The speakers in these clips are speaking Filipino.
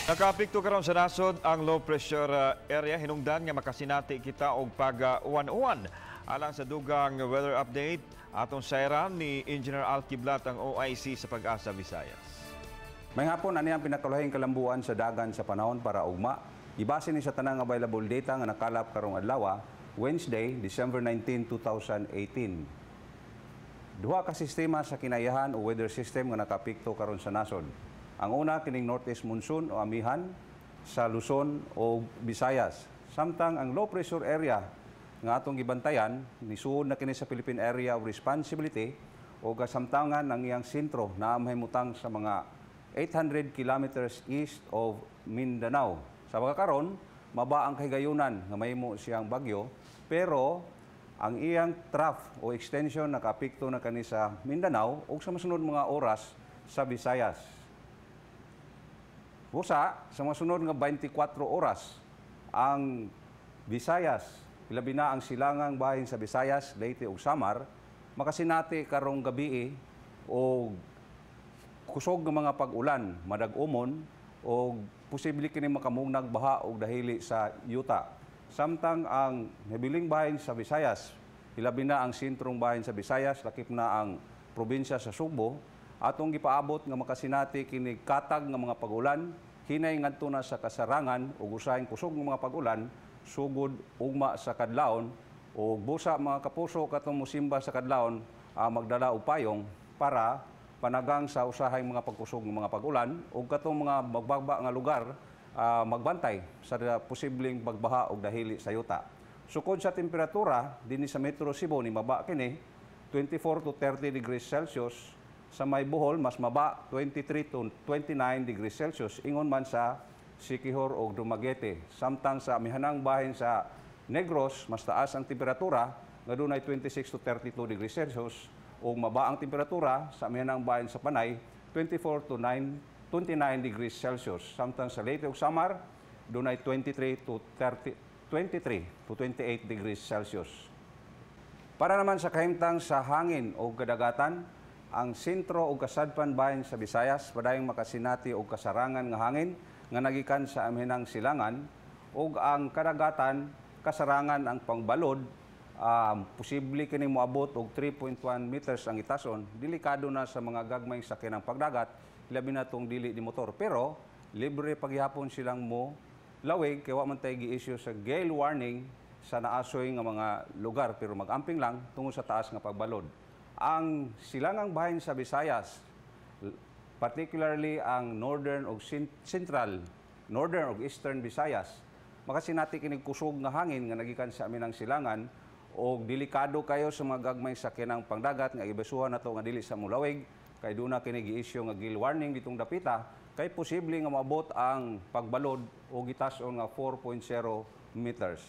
Nakaapekto karon sa nasod ang low pressure area hinungdan nga makasinati kita og pag-uwan-uwan. Alang sa dugang weather update, atong sayran ni Engineer Al Kiblat ang OIC sa Pag-asa Visayas. May hapon ani ang pinakalohing kalambuan sa dagan sa panahon para ugma. Ibase ni sa tanang available data nga nakalap karong adlaw, Wednesday, December 19, 2018. Duha ka sistema sa kinayahan o weather system nga nakapikto karon sa nasod. Ang una kining northeast monsoon o amihan sa Luzon o Visayas. Samtang ang low pressure area nga atong gibantayan nisuod na kini sa Philippine Area of Responsibility o kasamtangan ng iyang sentro na mahimutang sa mga 800 kilometers east of Mindanao. Sa pagkakaron, maba ang kahigayunan nga mahimo siyang bagyo, pero ang iyang trough o extension nakaapekto na kani sa Mindanao o sa masunod mga oras sa Visayas. Busa, sa mga sunod nga 24 oras, ang Visayas, ilabi na ang silangang bahin sa Visayas, Leyte ug Samar, makasinati karong gabi o kusog ng mga pag-ulan, madag-umon, o posible kini makamungnag baha o dahili sa yuta. Samtang ang nabiling bahin sa Visayas, ilabi na ang sentrong bahin sa Visayas, lakip na ang probinsya sa Subo, atong gipaabot nga makasinati kini katag nga mga pag-ulan, hinay ngadto na sa kasarangan ug usahay kusog ng mga pag-ulan, sugod ugma sa kadlawon o busa mga kapuso katong musimba sa kadlawon magdala og payong para panagang sa usahay mga pagkusog ng mga pag-ulan ug katong mga magbagba nga lugar magbantay sa posibleng pagbaha og dahili sa yuta. Sukod sa temperatura dinhi sa Metro Cebu ni maba kini 24 to 30 degrees Celsius. Sa may Bohol, mas maba, 23 to 29 degrees Celsius. Ingon man sa Siquijor o Dumaguete. Samtang sa amihanang bahin sa Negros, mas taas ang temperatura, nga doon ay 26 to 32 degrees Celsius. O maba ang temperatura sa amihanang bahin sa Panay, 24 to 29 degrees Celsius. Samtang sa Leyte o Samar, doon ay 23 to 28 degrees Celsius. Para naman sa kahimtang sa hangin o kadagatan, ang sentro o kasadpan bahin sa Visayas padayong makasinati o kasarangan nga hangin nga nagikan sa amihanang silangan o ang kadagatan kasarangan ang pangbalod posible kini moabot og 3.1 meters ang itason. Delikado na sa mga gagmayng sakyanang pagdagat labi na tong dili di motor, pero libre paghihapon silang mo lawig kay wa man tay gi-issue sa gale warning sa naasoy nga mga lugar, pero mag-amping lang tungod sa taas nga pagbalod. Ang silangang bahin sa Visayas, particularly ang northern o central, northern o eastern Visayas, makasinati kinig kusog nga hangin nga nagikan sa amin ang silangan o delikado kayo sa mga gagmay sakyanang pangdagat nga ibasuhan nato nga dili sa mulawig kay duna kini gi-issue nga gale warning ditong dapita kay posible nga maabot ang pagbalod o gitas-on nga 4.0 meters.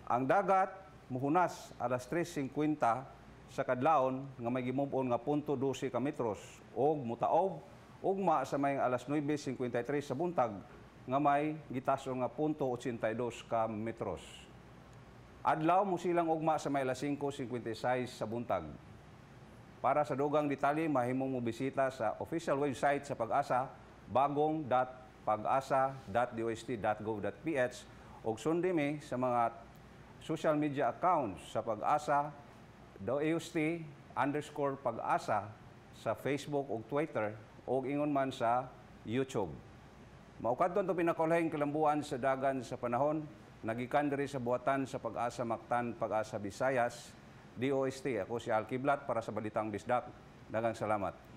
Ang dagat muhunas alas 3:50 sa kadlawon nga may gimove-on nga 0.12 ka metros og mutaob ugma sa may alas 9:53 sa buntag nga may gitas-on nga 0.82 ka metros. Adlaw mo silang ugma sa may alas 5:56 sa buntag. Para sa dugang detalye mahimong mo bisita sa official website sa Pag-asa bagong.pagasa.dost.gov.ph og sundimi sa mga social media accounts sa Pag-asa DOST_Pag-asa sa Facebook o Twitter o ingon man sa YouTube. Maukadton to pinakulahing kalambuan sa dagan sa panahon, nagikan diri sa buhatan sa Pag-asa Mactan, Pag-asa Visayas, DOST. Ako si Al Kiblat para sa Balitang Bisdak. Daghang salamat.